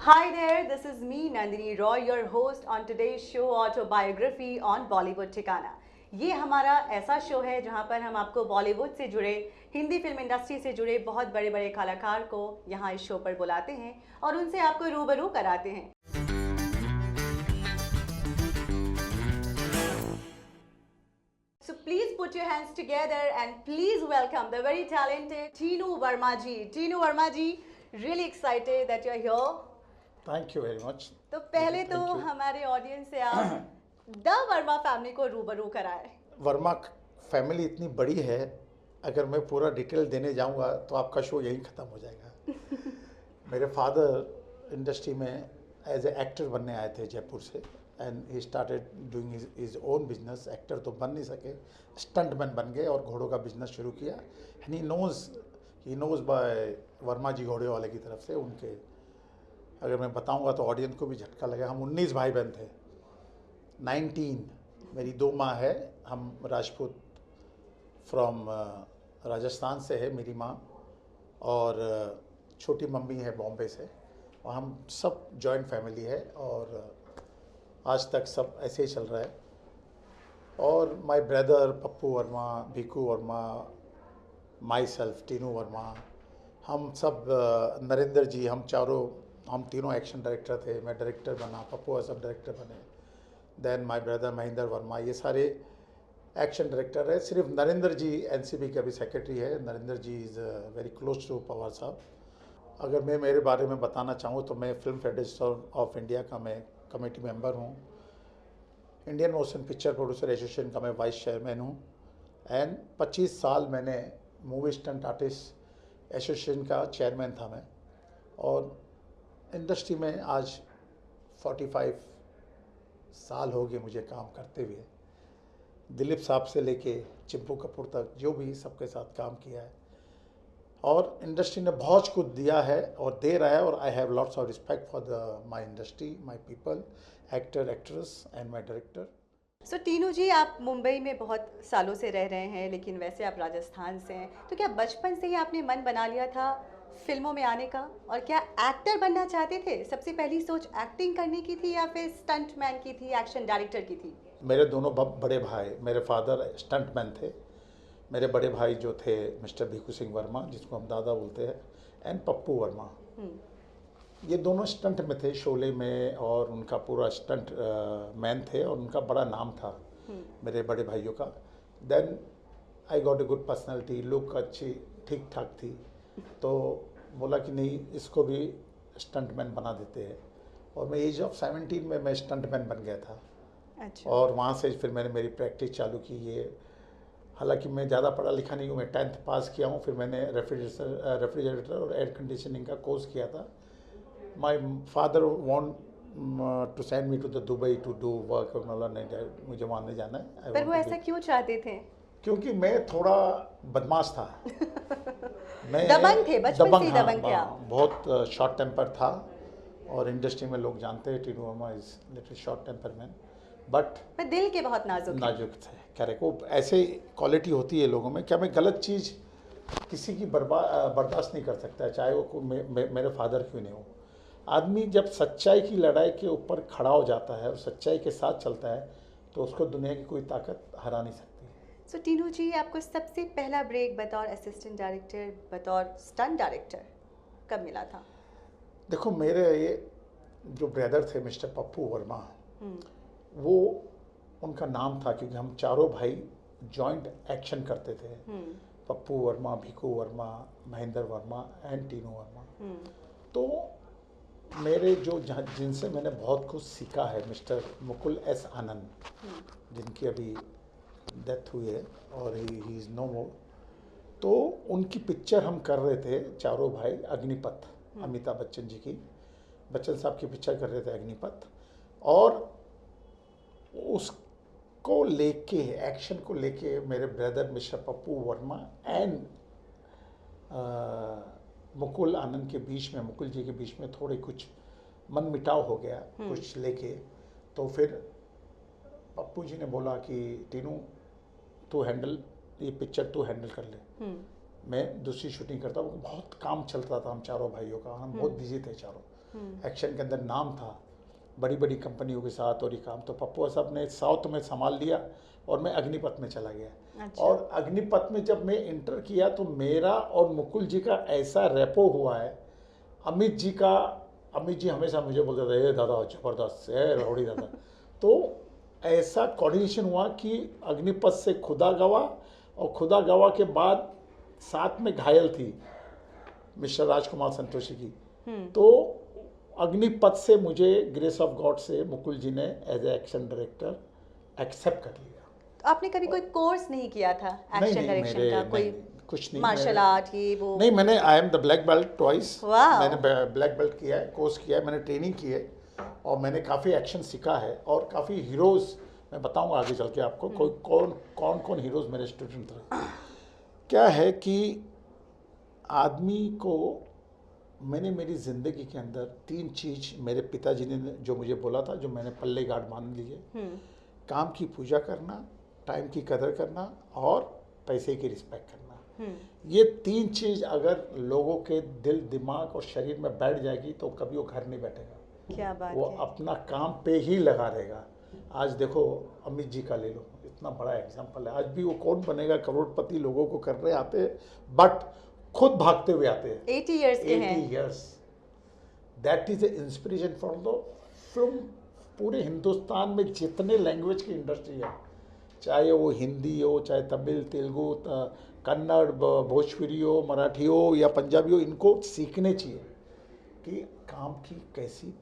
Hi there, this is me Nandini Roy, your host on today's show Autobiography on Bollywood ठिकाना। ये हमारा ऐसा show है जहां पर हम आपको बॉलीवुड से जुड़े, हिंदी फिल्म इंडस्ट्री से जुड़े बहुत बड़े बड़े कलाकार को यहाँ इस शो पर बुलाते हैं और उनसे आपको रूबरू कराते हैं। So please put your hands together and please welcome the very talented Teenu Verma ji. Teenu Verma ji, really excited that you're here. Thank you very much. तो पहले तो हमारे ऑडियंस से आप द वर्मा फैमिली को रूबरू कराएं। वर्मा फैमिली इतनी बड़ी है, अगर मैं पूरा डिटेल देने जाऊंगा तो आपका शो यहीं ख़त्म हो जाएगा। मेरे फादर इंडस्ट्री में एज ए एक्टर बनने आए थे जयपुर से, and he started doing his own business. Actor तो बन नहीं सके, स्टंटमैन बन गए और घोड़ों का बिजनेस शुरू किया। And he knows by Verma ji घोड़े वाले की तरफ से। उनके अगर मैं बताऊंगा तो ऑडियंस को भी झटका लगेगा। हम 19 भाई बहन थे, 19। मेरी 2 माँ है, हम राजपूत फ्रॉम राजस्थान से है मेरी माँ, और छोटी मम्मी है बॉम्बे से, और हम सब जॉइंट फैमिली है और आज तक सब ऐसे ही चल रहा है। और my brother Pappu Verma, Bhiku Verma, my self Tinu Verma, हम सब नरेंद्र जी, हम तीनों एक्शन डायरेक्टर थे। मैं डायरेक्टर बना, पप्पू सब डायरेक्टर बने। Then my brother Mahendra Verma, ये सारे एक्शन डायरेक्टर है। सिर्फ नरेंद्र जी एनसीबी के अभी सेक्रेटरी है। Narendra ji is very close to Pawar sahab. अगर मैं मेरे बारे में बताना चाहूँ तो मैं फिल्म फेडरेशन ऑफ इंडिया का मैं कमेटी मेंबर हूँ। Indian motion picture producer association का मैं वाइस चेयरमैन हूँ। एंड 25 साल मैंने मूवी स्टंट आर्टिस्ट एसोसिएशन का चेयरमैन था मैं। और इंडस्ट्री में आज 45 साल हो गए मुझे काम करते हुए। दिलीप साहब से लेके चिंपू कपूर तक जो भी सबके साथ काम किया है, और इंडस्ट्री ने बहुत कुछ दिया है और दे रहा है। और I have lots of respect for the my industry, my people, actor, actress and my director. So Tinu ji, आप मुंबई में बहुत सालों से रह रहे हैं, लेकिन वैसे आप राजस्थान से हैं, तो क्या बचपन से ही आपने मन बना लिया था फिल्मों में आने का? और क्या एक्टर बनना चाहते थे? सबसे पहली सोच एक्टिंग करने की थी या फिर स्टंटमैन की थी, एक्शन डायरेक्टर की थी? मेरे दोनों बड़े भाई, मेरे फादर स्टंटमैन थे। मेरे बड़े भाई जो थे मिस्टर भिकू सिंह वर्मा, जिसको हम दादा बोलते हैं, एंड पप्पू वर्मा, ये दोनों स्टंट में थे शोले में, और उनका पूरा स्टंट मैन थे और उनका बड़ा नाम था मेरे बड़े भाइयों का। Then I got a good personality, look अच्छी ठीक ठाक थी, तो बोला कि नहीं, इसको भी स्टंटमैन बना देते हैं। और मैं एज ऑफ 17 में मैं स्टंटमैन बन गया था। अच्छा। और वहाँ से फिर मैंने मेरी प्रैक्टिस चालू की। ये हालांकि मैं ज़्यादा पढ़ा लिखा नहीं हूँ, मैं 10th पास किया हूँ। फिर मैंने रेफ्रिजरेटर और एयर कंडीशनिंग का कोर्स किया था। My father want to send me to the Dubai to do work. नहीं, मुझे वहाँ नहीं जाना है। पर वो ऐसा क्यों चाहते थे? क्योंकि मैं थोड़ा बदमाश था। मैं दबंग थे, बचपन से ही दबंग थे आप? बहुत शॉर्ट टेम्पर था, और इंडस्ट्री में लोग जानते हैं Tinu Verma is little short temper man, but दिल के बहुत नाजुक थे। करेक्ट, वो ऐसे क्वालिटी होती है लोगों में। क्या मैं गलत चीज़ किसी की बर्दाश्त नहीं कर सकता है, चाहे वो मेरे फादर क्यों नहीं हो। आदमी जब सच्चाई की लड़ाई के ऊपर खड़ा हो जाता है और सच्चाई के साथ चलता है, तो उसको दुनिया की कोई ताकत हरा नहीं सकती। सो टीनू जी, आपको सबसे पहला ब्रेक बतौर असिस्टेंट डायरेक्टर, बतौर स्टंट डायरेक्टर कब मिला था? देखो, मेरे ये जो ब्रदर थे मिस्टर पप्पू वर्मा, वो उनका नाम था क्योंकि हम चारों भाई जॉइंट एक्शन करते थे। पप्पू वर्मा, भिकू वर्मा, महेंद्र वर्मा एंड टीनू वर्मा। तो मेरे जो जिनसे मैंने बहुत कुछ सीखा है, मिस्टर मुकुल एस आनंद, जिनकी अभी डेथ हुई है और ही इज़ नो मोर। तो उनकी पिक्चर हम कर रहे थे चारों भाई, अग्निपथ, अमिताभ बच्चन जी की, बच्चन साहब की पिक्चर कर रहे थे अग्निपथ। और उसको लेके, एक्शन को लेके, मेरे brother mister Pappu Verma and Mukul Anand के बीच में, मुकुल जी के बीच में थोड़े कुछ मन मिटाव हो गया कुछ लेके। तो फिर पप्पू जी ने बोला कि टीनू, तू हैंडल, ये पिक्चर तू हैंडल कर ले। मैं दूसरी शूटिंग करता हूँ। बहुत काम चलता था हम चारों भाइयों का, हम बहुत बिजी थे चारों। एक्शन के अंदर नाम था, बड़ी बड़ी कंपनियों के साथ और ये काम। तो पप्पू साहब ने साउथ में संभाल लिया और मैं अग्निपथ में चला गया। अच्छा। और अग्निपथ में जब मैं इंटर किया तो मेरा और मुकुल जी का ऐसा रेपो हुआ है। अमित जी हमेशा मुझे बोलते थे, ए दादा जबरदस्त है रौड़ी दादा। तो ऐसा कोऑर्डिनेशन हुआ कि अग्निपथ से खुदा गवा, और खुदा गवा के बाद साथ में घायल थी मिस्टर राजकुमार संतोषी की। तो अग्निपथ से मुझे ग्रेस ऑफ गॉड से मुकुल जी ने as a action director accept कर लिया। तो आपने कभी कोई कोर्स नहीं किया था एक्शन डायरेक्शन का? कोई कुछ नहीं, मार्शल आर्ट ये वो? नहीं, मैंने I am the black belt twice. वाह। मैंने ब्लैक बेल्ट किया है, कोर्स किया है, मैंने ट्रेनिंग की है, और मैंने काफ़ी एक्शन सीखा है, और काफ़ी हीरोज़ मैं बताऊंगा आगे चल के आपको कोई कौन कौन हीरोज़ मेरे स्टूडेंट थे। क्या है कि आदमी को मैंने मेरी ज़िंदगी के अंदर 3 चीज़ मेरे पिताजी ने जो मुझे बोला था, जो मैंने पल्ले गार्ड मान लिए। काम की पूजा करना, टाइम की कदर करना, और पैसे की रिस्पेक्ट करना। ये 3 चीज़ अगर लोगों के दिल, दिमाग और शरीर में बैठ जाएगी तो कभी वो घर नहीं बैठेगा। क्या बात वो है। अपना काम पे ही लगा रहेगा। आज देखो अमित जी का ले लो, इतना बड़ा एग्जाम्पल है। आज भी वो कौन बनेगा करोड़पति, लोगों को कर रहे आते, बट खुद भागते हुए आते हैं। 80 इयर्स के हैं। 80 years. That is the inspiration for the film। पूरे हिंदुस्तान में जितने लैंग्वेज की इंडस्ट्री है, चाहे वो हिंदी हो, चाहे तमिल, तेलुगु, कन्नड़, भोजपुरी हो, मराठी हो या पंजाबी हो, इनको सीखने चाहिए कि काम की कैसी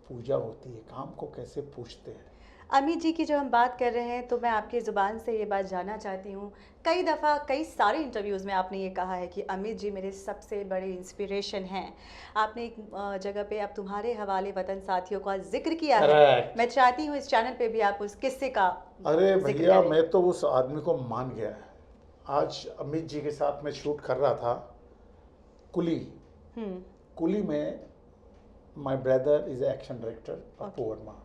पूजा होती है, काम को कैसे पूछते हैं। अमित जी की जब हम बात कर रहे हैं तो मैं आपकी ज़ुबान से ये बात जानना चाहती हूँ। कई दफ़ा कई सारे इंटरव्यूज़ में आपने ये कहा है कि अमित जी मेरे सबसे बड़े इंस्पिरेशन हैं। आपने एक जगह पे अब तुम्हारे हवाले वतन साथियों का जिक्र किया है। Correct। मैं चाहती हूँ इस चैनल पे भी आप उस किस्से का अरे जिक्र भैया, करें। मैं तो उस आदमी को मान गया। आज अमित जी के साथ मैं शूट कर रहा था कुली में। My brother is action director Pappu Verma,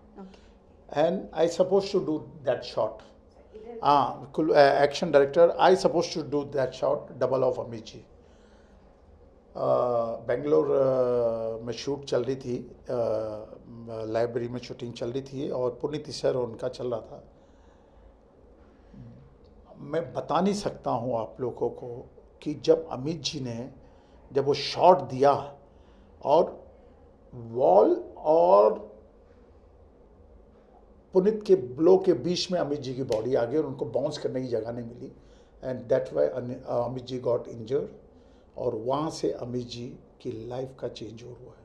and I supposed to do that shot. Action director, I supposed to do that shot, double of Amit ji. Bangalore में शूट चल रही थी, लाइब्रेरी में शूटिंग चल रही थी, और पुनीत सर उनका चल रहा था। मैं बता नहीं सकता हूँ आप लोगों को कि जब अमित जी ने जब वो शॉट दिया, और वॉल और पुनीत के ब्लो के बीच में अमित जी की बॉडी आ गई और उनको बाउंस करने की जगह नहीं मिली, and that why Amit ji got injured. और वहाँ से अमित जी की लाइफ का चेंज हुआ है,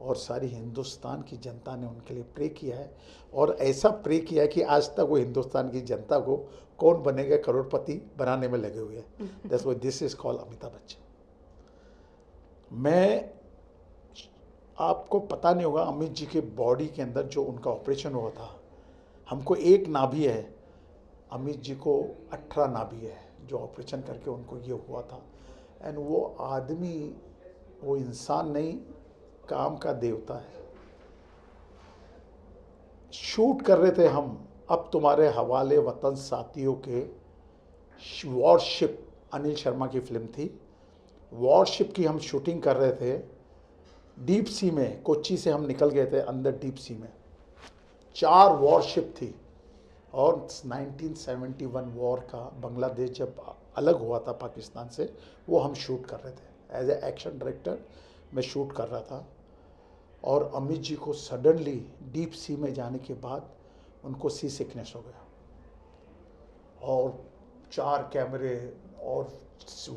और सारी हिंदुस्तान की जनता ने उनके लिए प्रे किया है, और ऐसा प्रे किया है कि आज तक वो हिंदुस्तान की जनता को कौन बनेगा करोड़पति बनाने में लगे हुए हैं। That's why this is called Amitabh Bachchan. मैं आपको पता नहीं होगा, अमित जी के बॉडी के अंदर जो उनका ऑपरेशन हुआ था, हमको एक नाभि है, अमित जी को 18 नाभि है, जो ऑपरेशन करके उनको ये हुआ था। एंड वो आदमी, वो इंसान नहीं, काम का देवता है। शूट कर रहे थे हम अब तुम्हारे हवाले वतन साथियों के वॉरशिप, अनिल शर्मा की फिल्म थी। वॉरशिप की हम शूटिंग कर रहे थे डीप सी में। कोच्चि से हम निकल गए थे अंदर डीप सी में। 4 वॉरशिप थी, और 1971 वॉर का बांग्लादेश जब अलग हुआ था पाकिस्तान से, वो हम शूट कर रहे थे। एज ए एक्शन डायरेक्टर मैं शूट कर रहा था, और अमित जी को सडनली डीप सी में जाने के बाद उनको सी सिकनेस हो गया, और 4 कैमरे और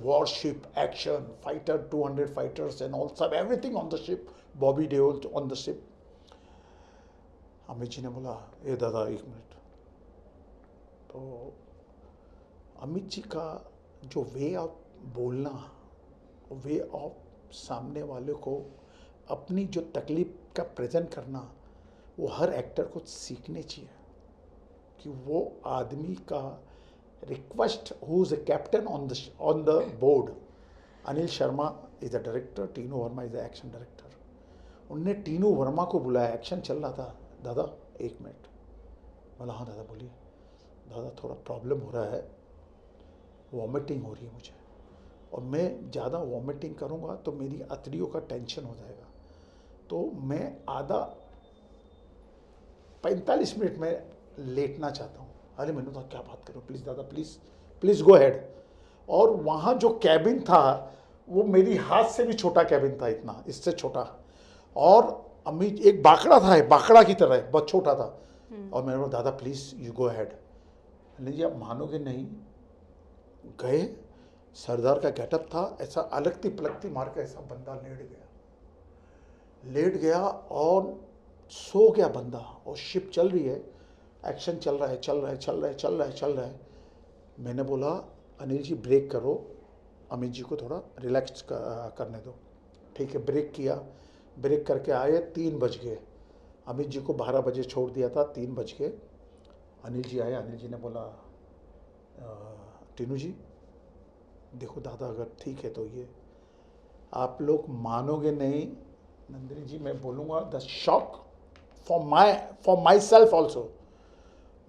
warship action, fighter, 200 fighters and all सब everything on the ship, Bobby Deol on the ship। Amit ji ने बोला, ए दादा 1 मिनट। तो अमित जी का जो वे ऑफ बोलना, वे ऑफ सामने वाले को अपनी जो तकलीफ का प्रेजेंट करना, वो हर एक्टर को सीखने चाहिए। कि वो आदमी का request who is a captain on the board, Anil Sharma is a director, Tinu Verma is a action director। उनने टीनू वर्मा को बुलाया, एक्शन चल रहा था, दादा 1 मिनट। बोला हाँ दादा बोलिए। दादा थोड़ा प्रॉब्लम हो रहा है, वॉमिटिंग हो रही है मुझे, और मैं ज़्यादा वॉमिटिंग करूँगा तो मेरी अतड़ियों का टेंशन हो जाएगा, तो मैं आधा 45 मिनट में लेटना चाहता हूँ। अरे मैंने कहा क्या बात करो, प्लीज़ दादा प्लीज़ प्लीज़ गो हेड। और वहाँ जो कैबिन था वो मेरी हाथ से भी छोटा कैबिन था, इतना, इससे छोटा। और अम्मी एक बाकड़ा था, बाकड़ा की तरह बहुत छोटा था। और मैंने बोला दादा प्लीज़ यू गो हेड। नहीं जी आप मानोगे नहीं, गए, सरदार का गेटअप था, ऐसा अलगती पलकती मार के ऐसा बंदा लेट गया और सो गया बंदा। और शिप चल रही है, एक्शन चल रहा है। मैंने बोला अनिल जी ब्रेक करो, अमित जी को थोड़ा रिलैक्स करने दो। ठीक है, ब्रेक किया, ब्रेक करके आए, 3 बज गए। अमित जी को 12 बजे छोड़ दिया था, 3 बज गए। अनिल जी आए, अनिल जी ने बोला टीनू जी देखो दादा अगर ठीक है तो ये, आप लोग मानोगे नहीं नंदिनी जी, मैं बोलूँगा the shock for my self also.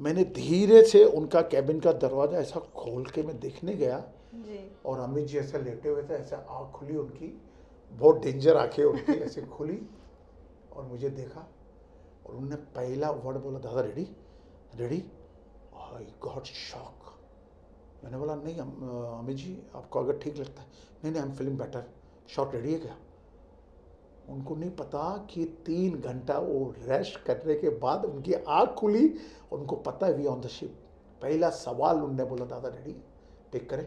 मैंने धीरे से उनका कैबिन का दरवाज़ा ऐसा खोल के मैं देखने गया जी। और अमित जी ऐसे लेटे हुए थे, ऐसे आँख खुली उनकी, बहुत डेंजर आँखें उनकी ऐसे खुली, और मुझे देखा और उन्होंने पहला वर्ड बोला दादा ready ready. I got shock. मैंने बोला नहीं अमित जी आपको अगर ठीक लगता है, नहीं I am feeling better, shot ready है क्या? उनको नहीं पता कि 3 घंटा वो रेस्ट करने के बाद उनकी आँख खुली और उनको पता है वी ऑन द शिप। पहला सवाल उनने बोला दादा रेडी टेक करें।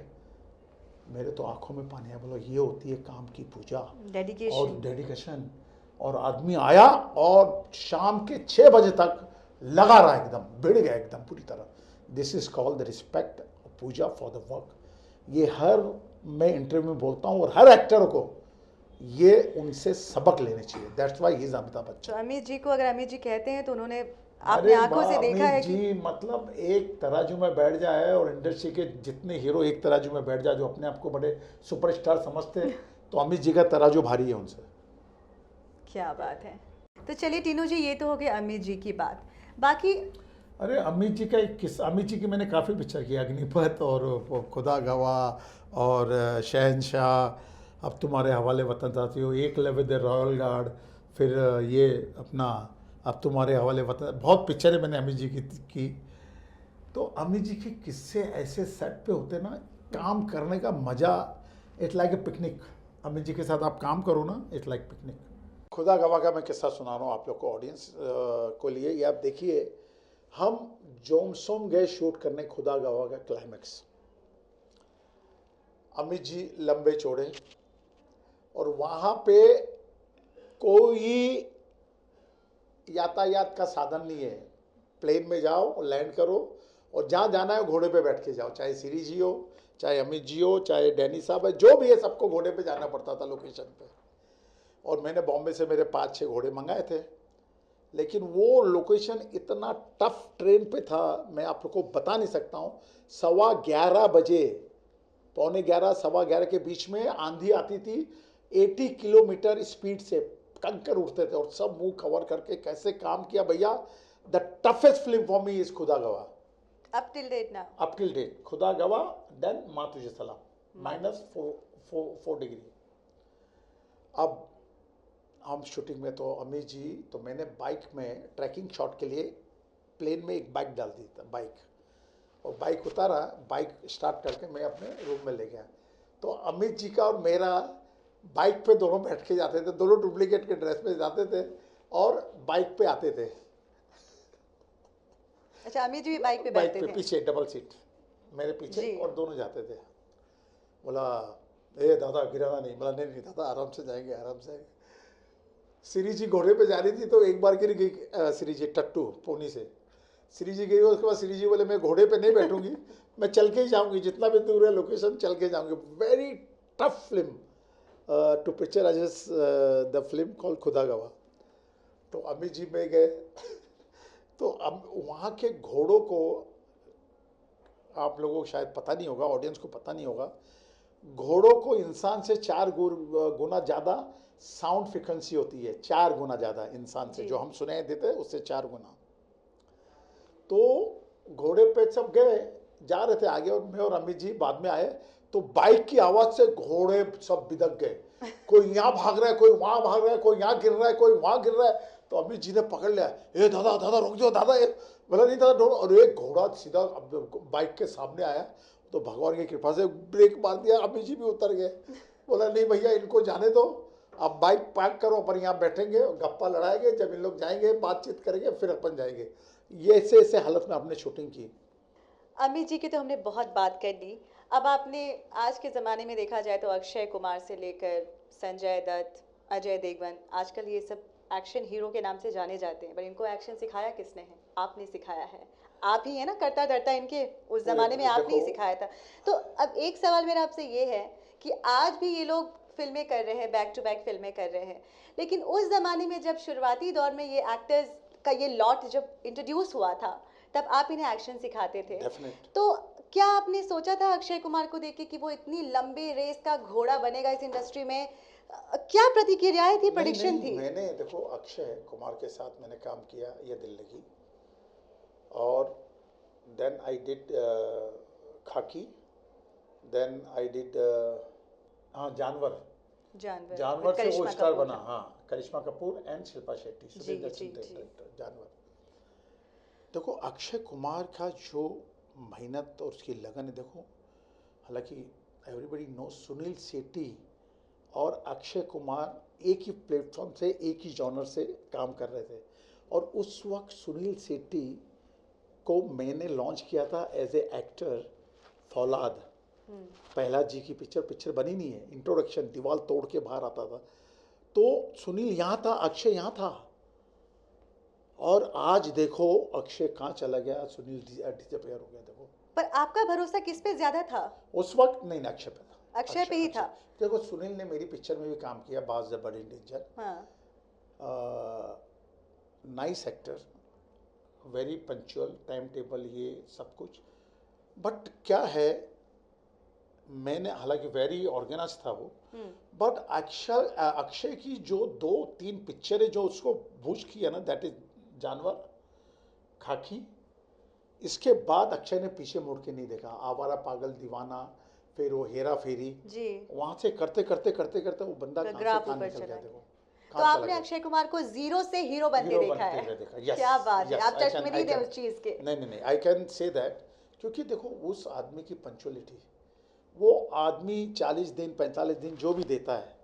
मेरे तो आंखों में पानी आया, बोला ये होती है काम की पूजा और डेडिकेशन। और आदमी आया और शाम के 6 बजे तक लगा रहा, एकदम भिड़ गया एकदम पूरी तरह। This is called the respect puja for the work. ये हर मैं इंटरव्यू में बोलता हूँ और हर एक्टर को ये उनसे सबक लेने चाहिए। That's why he is Amitabh Bachchan. तो अमित जी को अगर अमित जी कहते हैं तो उन्होंने आपने आंखों से देखा है जी कि मतलब एक तराजू में बैठ जाए और इंडस्ट्री के जितने हीरो एक तराजू में बैठ जाए जो अपने आप को बड़े सुपरस्टार समझते हैं, तो अमित जी का तराजू भारी है उनसे। क्या बात है। तो चलिए टीनू जी ये तो हो गया अमित जी की बात, बाकी अरे अमित जी का एक किस्सा, अमित जी की मैंने काफ़ी पिक्चर की, अग्निपथ और खुदा गवाह और शहंशाह, अब तुम्हारे हवाले वतन साथियों, एक लव्य द रॉयल गार्ड, फिर ये अपना अब तुम्हारे हवाले वतन, बहुत पिक्चरें मैंने अमित जी की। तो अमित जी के किस्से ऐसे सेट पे होते ना, काम करने का मज़ा, it's like a picnic. Amit ji के साथ आप काम करो ना, इट्स लाइक पिकनिक। खुदा गवाह का मैं किस्सा सुना रहा हूँ आप लोग को, ऑडियंस को लिए। ये आप देखिए, हम जोमसोम गए शूट करने खुदा गवाह का क्लाइमैक्स। अमित जी लंबे चौड़े और वहाँ पे कोई यातायात का साधन नहीं है। प्लेन में जाओ और लैंड करो और जहाँ जाना है घोड़े पे बैठ के जाओ, चाहे श्री जी हो, चाहे अमित जी हो, चाहे डैनी साहब है, जो भी है सबको घोड़े पे जाना पड़ता था लोकेशन पे। और मैंने बॉम्बे से मेरे 5-6 घोड़े मंगाए थे, लेकिन वो लोकेशन इतना टफ ट्रेन पे था, मैं आप लोग को बता नहीं सकता हूँ। 11:15 बजे, 11:45 11:15 के बीच में आंधी आती थी, 80 किलोमीटर स्पीड से कंकर उठते थे और सब मुंह कवर करके कैसे काम किया भैया। The toughest film for me is खुदा गवाह अप टिल डेट ना, अप टिल डेट। खुदा गवाह, देन माँ तुझे सलाम, -4 डिग्री। अब हम शूटिंग में तो अमित जी, तो मैंने बाइक में ट्रैकिंग शॉट के लिए प्लेन में एक बाइक डाल दी था, बाइक, और बाइक उतारा, बाइक स्टार्ट करके मैं अपने रूम में ले गया। तो अमित जी का और मेरा बाइक पे दोनों बैठ के जाते थे, दोनों डुप्लीकेट के ड्रेस पे जाते थे और बाइक पे आते थे। अच्छा अमित जी भी बाइक पे बाइक बैठते पे थे? पीछे डबल सीट मेरे पीछे जी। और दोनों जाते थे। बोला ए दादा गिराना नहीं, बोला नहीं दादा आराम से जाएंगे, आराम से। श्री जी घोड़े पे जा रही थी तो एक बार गिर गई श्री जी, टट्टू पोनी से श्री जी गई। उसके बाद श्री जी बोले मैं घोड़े पे नहीं बैठूंगी, मैं चल के ही जाऊंगी, जितना भी दूर है लोकेशन चल के जाऊंगी। Very tough film to picturise the film called Khuda Gawah. तो अमित जी में गए तो अब वहाँ के घोड़ों को आप लोगों को शायद पता नहीं होगा, ऑडियंस को पता नहीं होगा, घोड़ों को इंसान से 4 गुना ज़्यादा साउंड फ्रिक्वेंसी होती है, 4 गुना ज़्यादा इंसान से, जो हम सुनाई देते हैं उससे 4 गुना। तो घोड़े पे सब गए, जा रहे थे आगे, और मैं और अमित जी बाद में आए। तो बाइक की आवाज से घोड़े सब बिदक गए, कोई यहाँ भाग रहा है, कोई वहां भाग रहा है, कोई यहाँ गिर रहा है, कोई वहां गिर रहा है। तो अमित जी ने पकड़ लिया, ए दादा दादा रुक जाओ दादा, बोला नहीं दादा ढूंढो। और एक घोड़ा सीधा बाइक के सामने आया, तो भगवान की कृपा से ब्रेक मार दिया, अमित जी भी उतर गए। बोला नहीं भैया इनको जाने दो, आप बाइक पार्क करो, अपन यहाँ बैठेंगे, गप्पा लड़ाएंगे, जब इन लोग जाएंगे बातचीत करेंगे फिर अपन जाएंगे। ये ऐसे ऐसे हालत में हमने शूटिंग की। अमित जी की तो हमने बहुत बात कर ली। अब आपने आज के ज़माने में देखा जाए तो अक्षय कुमार से लेकर संजय दत्त, अजय देवगन, आजकल ये सब एक्शन हीरो के नाम से जाने जाते हैं, पर इनको एक्शन सिखाया किसने है? आपने सिखाया है। आप ही है ना करता धरता इनके, उस ज़माने में आपने ही सिखाया था। तो अब एक सवाल मेरा आपसे ये है कि आज भी ये लोग फिल्में कर रहे हैं, बैक टू बैक फिल्में कर रहे हैं, लेकिन उस ज़माने में जब शुरुआती दौर में ये एक्टर्स का ये लॉट जब इंट्रोड्यूस हुआ था, तब आप इन्हें एक्शन सिखाते थे। Definite. तो क्या आपने सोचा था अक्षय कुमार को देख के कि वो इतनी लंबे रेस का घोड़ा बनेगा इस इंडस्ट्री में? क्या प्रतिक्रियाएं थी, प्रेडिक्शन थी? मैंने देखो अक्षय कुमार के साथ मैंने काम किया ये दिल लगी, और देन आई डिड खाकी, देन आई डिड हाँ जानवर। जानवर से वो स्टार बना, हाँ करिश्मा कपूर एंड शिल्पा शेट्टी, सुरेंद्र सिंह डायरेक्टर जानवर। देखो अक्षय कुमार का जो मेहनत और उसकी लगन है, देखो हालांकि एवरीबडी नो सुनील शेट्टी और अक्षय कुमार एक ही प्लेटफॉर्म से एक ही जॉनर से काम कर रहे थे, और उस वक्त सुनील शेट्टी को मैंने लॉन्च किया था as a actor फौलाद। Prahlad ji की पिक्चर बनी नहीं है, इंट्रोडक्शन दीवार तोड़ के बाहर आता था, तो सुनील यहाँ था, अक्षय यहाँ था, और आज देखो अक्षय कहाँ चला गया, सुनील डिसअपीयर हो गया। देखो पर आपका भरोसा किस पे ज्यादा था? उस वक्त नहीं ना, अक्षय पे था। अक्षय पे ही था। देखो सुनील ने मेरी पिक्चर में भी काम किया, बाज द बड़ी डेंजर। हाँ। Nice actor, very punctual, time table, ये सब कुछ। बट क्या है, मैंने हालांकि वेरी ऑर्गेनाइज था वो, बट अक्षय की जो 2-3 पिक्चरें जो उसको बूस्ट किया ना, दैट इज जानवर, खाकी, इसके बाद अक्षय ने पीछे मुड़ के नहीं देखा। आवारा पागल दीवाना, फिर वो हेरा फेरी जी, वहां से करते करते करते करते वो बंदा कहाँ निकल गया। देखो तो आपने अक्षय कुमार को जीरो से हीरो बनते देखा है। क्या बात है, आप चश्मे नहीं थे उस चीज के। नहीं, आई कैन से दैट, क्योंकि देखो उस आदमी की पंक्चुअलिटी, वो आदमी 40 दिन 45 दिन जो भी देता है,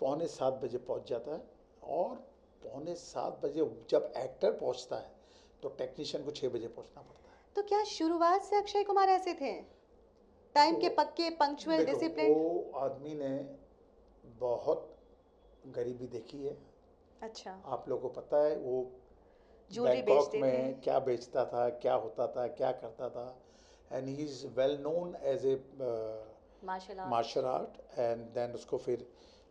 6:45 बजे पहुंच जाता है, और 6:45 बजे जब एक्टर पहुंचता है तो टेक्नीशियन को 6 बजे पहुंचना पड़ता है। तो क्या शुरुआत से अक्षय कुमार ऐसे थे, टाइम के पक्के, पंक्चुअल, डिसिप्लिन? वो आदमी ने बहुत गरीबी देखी है। अच्छा। आप लोगों को पता है वो ज्वेलरी बैंकॉक में क्या बेचता था, क्या होता था, क्या करता था, and he is well known as a martial art, and then उसको फिर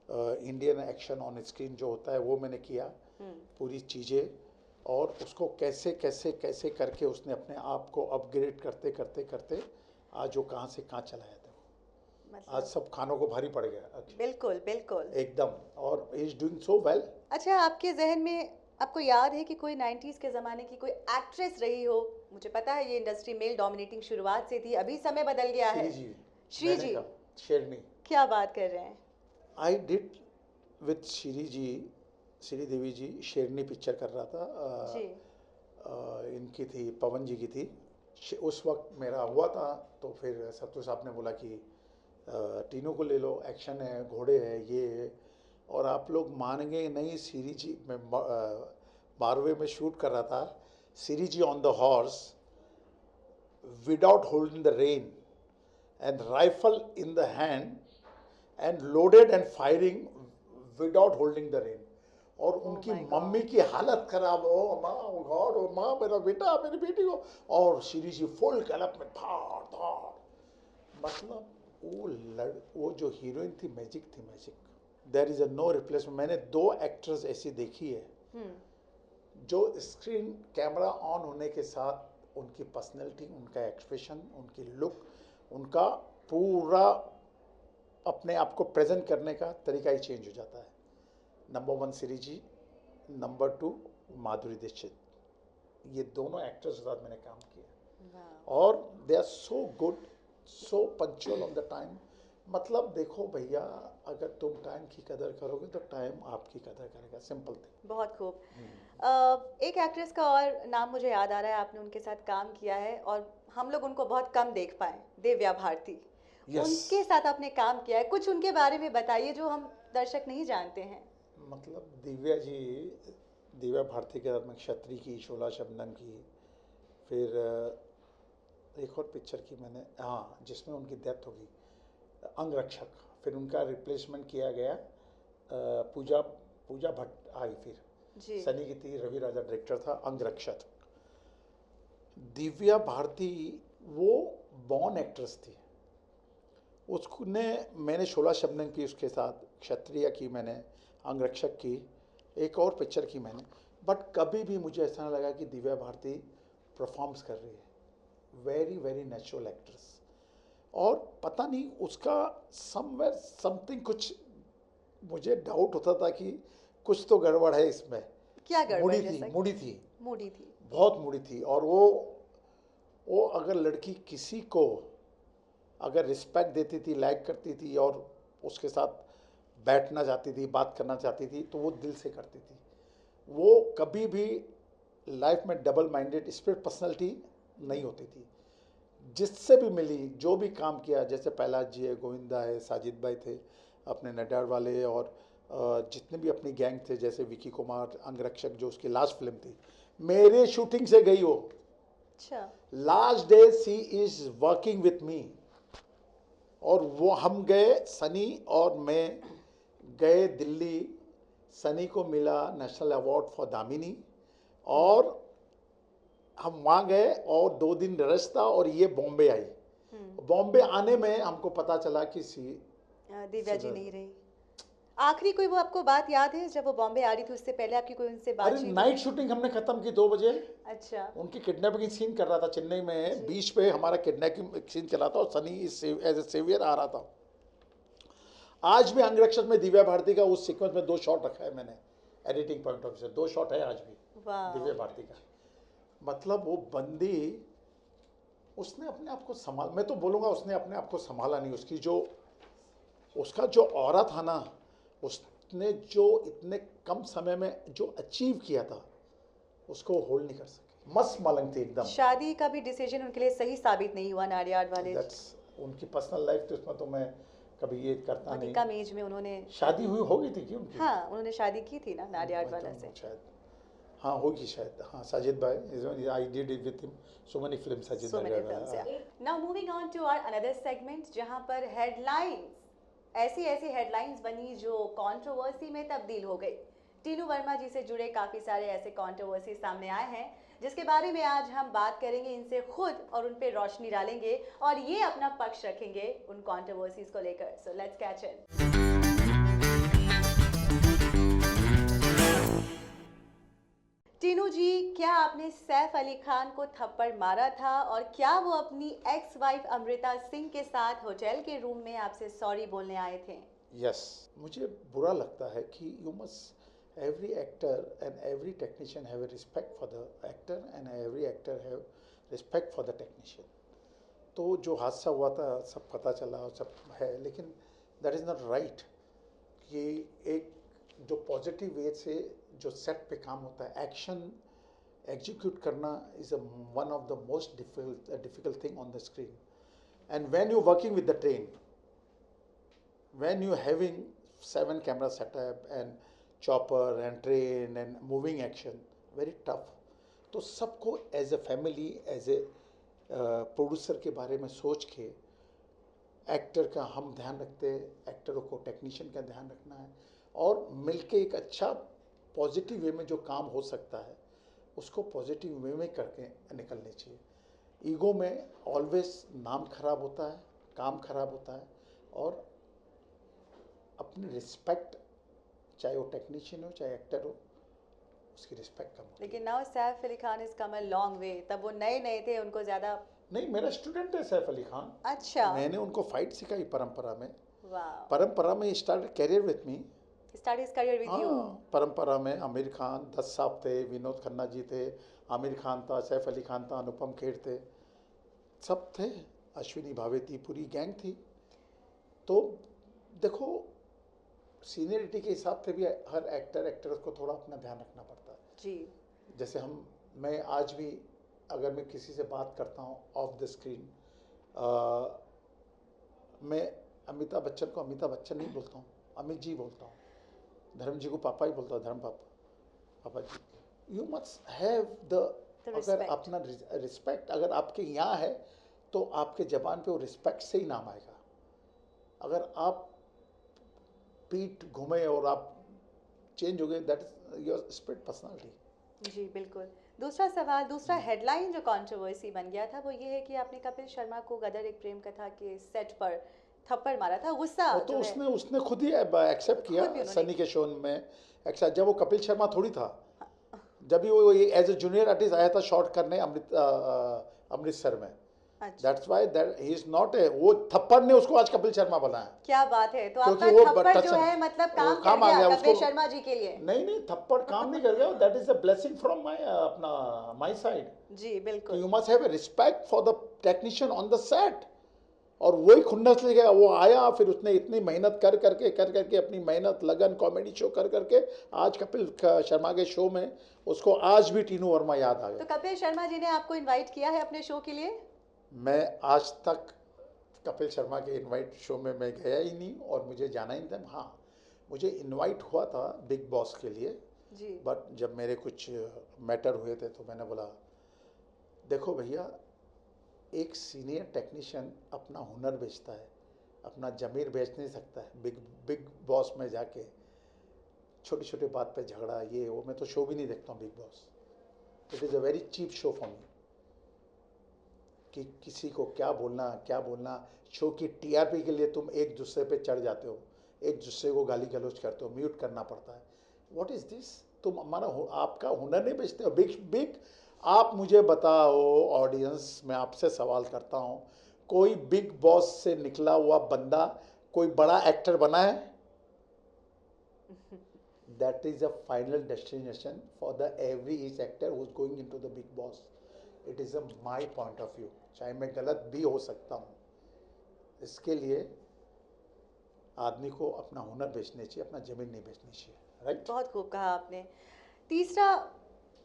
इंडियन एक्शन ऑन स्क्रीन जो होता है वो मैंने किया, पूरी चीज़ें, और उसको कैसे कैसे कैसे करके उसने अपने आप को अपग्रेड करते करते करते आज वो कहाँ से कहाँ चला जाता है। आज सब खानों को भारी पड़ गया। बिल्कुल बिल्कुल एकदम, और इज डूइंग सो वेल। अच्छा, आपके जहन में आपको याद है कि कोई 90s के ज़माने की कोई एक्ट्रेस रही हो? मुझे पता है ये इंडस्ट्री मेल डोमिनेटिंग शुरुआत से थी, अभी समय बदल गया है। श्री जी, शेरनी। क्या बात कर रहे हैं। आई डिड विथ श्री देवी जी, शेरनी पिक्चर कर रहा था जी। इनकी थी, पवन जी की थी। उस वक्त मेरा हुआ था, तो फिर सत्तू साहब ने बोला कि तीनों को ले लो, एक्शन है, घोड़े है, ये है। और आप लोग मानेंगे नहीं, श्री जी मैं 12वें में शूट कर रहा था, Shri ji on the horse without holding the rein and rifle in the hand and loaded and firing without holding the rein, और उनकी मम्मी की हालत खराब, ओ माँ, ओ गॉड, ओ माँ, मेरा बेटा, मेरी बेटी को, और श्री जी फुल गलप में धाड़ धाड़। मतलब वो जो हीरोइन थी, मैजिक थी, magic. There is a no replacement. मैंने 2 एक्ट्रेस ऐसी देखी है जो स्क्रीन कैमरा ऑन होने के साथ उनकी पर्सनैलिटी, उनका एक्सप्रेशन, उनकी लुक, उनका पूरा अपने आप को प्रेजेंट करने का तरीका ही चेंज हो जाता है। नंबर 1 श्री जी, नंबर 2 माधुरी दीक्षित, ये दोनों एक्टर्स के साथ मैंने काम किया, और they are so good so punctual on the time. मतलब देखो भैया, अगर तुम टाइम की कदर करोगे तो टाइम आपकी कदर करेगा, सिंपल थिंग। बहुत खूब। एक एक्ट्रेस का और नाम मुझे याद आ रहा है, आपने उनके साथ काम किया है और हम लोग उनको बहुत कम देख पाए, दिव्या भारती। यस। उनके साथ आपने काम किया है, कुछ उनके बारे में बताइए जो हम दर्शक नहीं जानते हैं। मतलब दिव्या जी, दिव्या भारती के साथ मैं क्षत्री की, शोला शबनम की, फिर एक और पिक्चर की मैंने, हाँ, जिसमें उनकी डेथ होगी, अंगरक्षक। फिर उनका रिप्लेसमेंट किया गया, पूजा पूजा भट्ट आई फिर, जी। सनी की थी, रवि राजा डायरेक्टर था, अंगरक्षक। दिव्या भारती वो बॉर्न एक्ट्रेस थी। उसने, मैंने शोला शबनम की उसके साथ, क्षत्रिय की मैंने, अंगरक्षक की, एक और पिक्चर की मैंने, बट कभी भी मुझे ऐसा नहीं लगा कि दिव्या भारती परफॉर्म्स कर रही है। Very very natural actress. और पता नहीं उसका समवेयर समथिंग, कुछ मुझे डाउट होता था कि कुछ तो गड़बड़ है इसमें। क्या गड़बड़? मुड़ी जैसा थी, मुड़ी थी, मूडी थी। बहुत मुड़ी थी। और वो अगर लड़की किसी को अगर रिस्पेक्ट देती थी, लाइक करती थी और उसके साथ बैठना चाहती थी, बात करना चाहती थी, तो वो दिल से करती थी। वो कभी भी लाइफ में डबल माइंडेड स्पिरिट पर्सनैलिटी नहीं होती थी। जिससे भी मिली, जो भी काम किया, जैसे प्रहलाद जी है, गोविंदा है, साजिद भाई थे अपने नडार वाले, और जितने भी अपनी गैंग थे, जैसे विकी कुमार, अंगरक्षक जो उसकी लास्ट फिल्म थी, मेरे शूटिंग से गई वो। अच्छा। Last day she is working with me. और वो हम गए, सनी और मैं गए दिल्ली। सनी को मिला नेशनल अवार्ड फॉर दामिनी, और हम वहाँ गए और 2 दिन रश था, और ये बॉम्बे आई। बॉम्बे आने में हमको पता चला कि दिव्या जी नहीं रही। आखिरी कोई वो आपको बात याद है जब वो बॉम्बे आ रही थी, उससे पहले आपकी कोई उनसे अरे बातचीत? नाइट शूटिंग हमने खत्म की 2 बजे। अच्छा। उनकी किडनैपिंग सीन कर रहा था चेन्नई में, बीच पे हमारा किडनैपिंग सीन चला था, और सनी एज ए सेवियर आ रहा था। आज भी अंगरक्षक में दिव्या भारती का उस सीक्वेंस में 2 शॉट रखा है मैंने, एडिटिंग पॉइंट ऑफ से 2 शॉट है आज भी दिव्या भारती का। मतलब वो बंदी, उसने अपने आप को संभाल, मैं तो बोलूँगा उसने अपने आप को संभाला नहीं। उसकी जो, उसका जो ऑरा था ना, उसने जो इतने कम समय में जो अचीव किया था, उसको होल्ड नहीं कर सके। मस्त मलंग थी एकदम। शादी का भी डिसीजन उनके लिए सही साबित नहीं हुआ नाडियाड वाले। दैट्स उनकी पर्सनल लाइफ, तो उसमें तो मैं कभी ये करता बहुत ही नहीं। कम एज में उन्होंने शादी हुई हो गई थी कि उनकी? हाँ, उन्होंने शादी की थी ना नाडियाड वाला से। शायद, हाँ होगी शायद। हाँ, साजिद भाई, I did it with him so many film, Sajid So many भाई। films, yeah. Now moving on to our another segment, जहाँ पर हेडलाइंस, ऐसी ऐसी हेडलाइंस बनी जो कंट्रोवर्सी में तब्दील हो गई। टीनू वर्मा जी से जुड़े काफ़ी सारे ऐसे कंट्रोवर्सी सामने आए हैं, जिसके बारे में आज हम बात करेंगे इनसे खुद, और उन पे रोशनी डालेंगे और ये अपना पक्ष रखेंगे उन कंट्रोवर्सीज को लेकर। So let's catch in. Tinu ji, क्या आपने सैफ अली खान को थप्पड़ मारा था, और क्या वो अपनी एक्स वाइफ अमृता सिंह के साथ होटल के रूम में आपसे सॉरी बोलने आए थे? यस, मुझे बुरा लगता है कि you must, every actor and every technician have a respect for the actor, and every actor have respect for the technician. तो जो हादसा हुआ था सब पता चला और सब है, लेकिन दैट इज़ नॉट राइट कि एक जो पॉजिटिव वे से जो सेट पे काम होता है, एक्शन एग्जीक्यूट करना is one of the most difficult thing on the screen. And when you working with the train, when you having 7 camera setup and chopper and train and moving action, very tough। तो सबको as a family, as a producer के बारे में सोच के actor का हम ध्यान रखते हैं, एक्टरों को, टेक्नीशियन का ध्यान रखना है, और मिलके एक अच्छा पॉजिटिव वे में जो काम हो सकता है उसको पॉजिटिव वे में करके निकलने चाहिए। ईगो में ऑलवेज नाम खराब होता है, काम खराब होता है, और अपनी रिस्पेक्ट, चाहे वो टेक्नीशियन हो चाहे एक्टर हो, उसकी रिस्पेक्ट कम होती है। लेकिन now Saif Ali Khan is come a long way. तब वो नए नए थे, उनको ज़्यादा। नहीं, मेरा स्टूडेंट है सैफ अली खान। अच्छा। मैंने उनको फाइट सिखाई परंपरा में। वाह। परंपरा में start career with me. Start his career with you. हाँ, परंपरा में आमिर खान, दत्त साहब थे, विनोद खन्ना जी थे, आमिर खान था, सैफ अली खान था, अनुपम खेर थे, सब थे। अश्विनी भावेती, पूरी गैंग थी। तो देखो, सीनियरिटी के हिसाब से भी हर एक्टर एक्ट्रेस को थोड़ा अपना ध्यान रखना पड़ता है जी। जैसे मैं आज भी अगर मैं किसी से बात करता हूँ ऑफ द स्क्रीन, मैं अमिताभ बच्चन को अमिताभ बच्चन नहीं बोलता हूँ, अमित जी बोलता हूँ। धर्म जी को पापा ही बोलता हूँ, धर्म पापा जी। यू मस्ट हैव द, अगर अपना रिस्पेक्ट अगर आपके यहाँ है तो आपके जबान पे वो रिस्पेक्ट से ही नाम आएगा। अगर आप पीठ घूमे और आप चेंज हो गए, that is your spirit personality. जी बिल्कुल। दूसरा सवाल, दूसरा हेडलाइन जो कंट्रोवर्सी बन गया था वो ये है कि आपने कपिल शर्मा को गदर एक प्रेम कथा के सेट पर थप्पड़ मारा था। गुस्सा वो तो जो उसने खुद ही एक्सेप्ट किया सनी के शो में। एक्सेप्ट, जब वो कपिल शर्मा थोड़ी था, जब भी वो एज ए जूनियर आर्टिस्ट आया था शॉट करने अमृतसर में। That's why that he is not a, वो थप्पड़ ने उसको आज कपिल शर्मा बनाया। क्या बात है। तो आपका थप्पड़ जो है मतलब काम कर गया कपिल शर्मा जी के लिए? नहीं, थप्पड़ काम नहीं कर गया, that is a blessing from my side. जी बिल्कुल। You must have a respect for the technician on the set. और वही खुन्नस ले गया, वो आया, फिर उसने इतनी मेहनत कर करके अपनी मेहनत लगन कॉमेडी शो कर करके आज कपिल शर्मा के शो में उसको आज भी टीनू वर्मा याद आ गया। तो कपिल शर्मा जी ने आपको इनवाइट किया है अपने शो के लिए? मैं आज तक कपिल शर्मा के इनवाइट शो में मैं गया ही नहीं और मुझे जाना ही नहीं था। हाँ, मुझे इनवाइट हुआ था बिग बॉस के लिए जी, बट जब मेरे कुछ मैटर हुए थे तो मैंने बोला देखो भैया, एक सीनियर टेक्नीशियन अपना हुनर बेचता है, अपना ज़मीर बेच नहीं सकता है बिग बॉस में जाके छोटी छोटी बात पे झगड़ा ये वो। मैं तो शो भी नहीं देखता हूँ Bigg Boss. It is a very cheap show for me कि किसी को क्या बोलना। शो की टीआरपी के लिए तुम एक दूसरे पे चढ़ जाते हो, एक दूसरे को गाली गलौज करते हो, म्यूट करना पड़ता है। What is this? तुम आपका हुनर नहीं बेचते हो। बिग आप मुझे बताओ ऑडियंस, मैं आपसे सवाल करता हूँ, कोई बिग बॉस से निकला हुआ बंदा कोई बड़ा एक्टर बना है? That is a final destination for the every each actor who is going into the big Boss. It is a my point of view, चाहे मैं गलत भी हो सकता हूँ। इसके लिए आदमी को अपना हुनर बेचनी चाहिए, अपना ज़मीन नहीं बेचनी चाहिए। राइट? बहुत खूब कहा आपने। तीसरा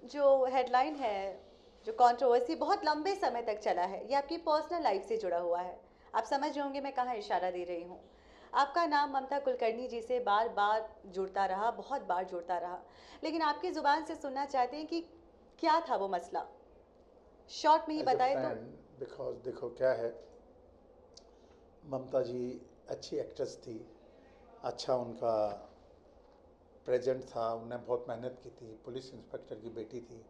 जो हेडलाइन है, जो कंट्रोवर्सी बहुत लंबे समय तक चला है, ये आपकी पर्सनल लाइफ से जुड़ा हुआ है। आप समझ रहे होंगे मैं कहाँ इशारा दे रही हूँ। आपका नाम ममता कुलकर्णी जी से बार बार जुड़ता रहा, बहुत बार जुड़ता रहा, लेकिन आपकी ज़ुबान से सुनना चाहते हैं कि क्या था वो मसला, शॉर्ट में ही बताए तो। बिकॉज देखो क्या है, ममता जी अच्छी एक्ट्रेस थी, अच्छा उनका प्रेजेंट था, उन्होंने बहुत मेहनत की थी, पुलिस इंस्पेक्टर की बेटी थी।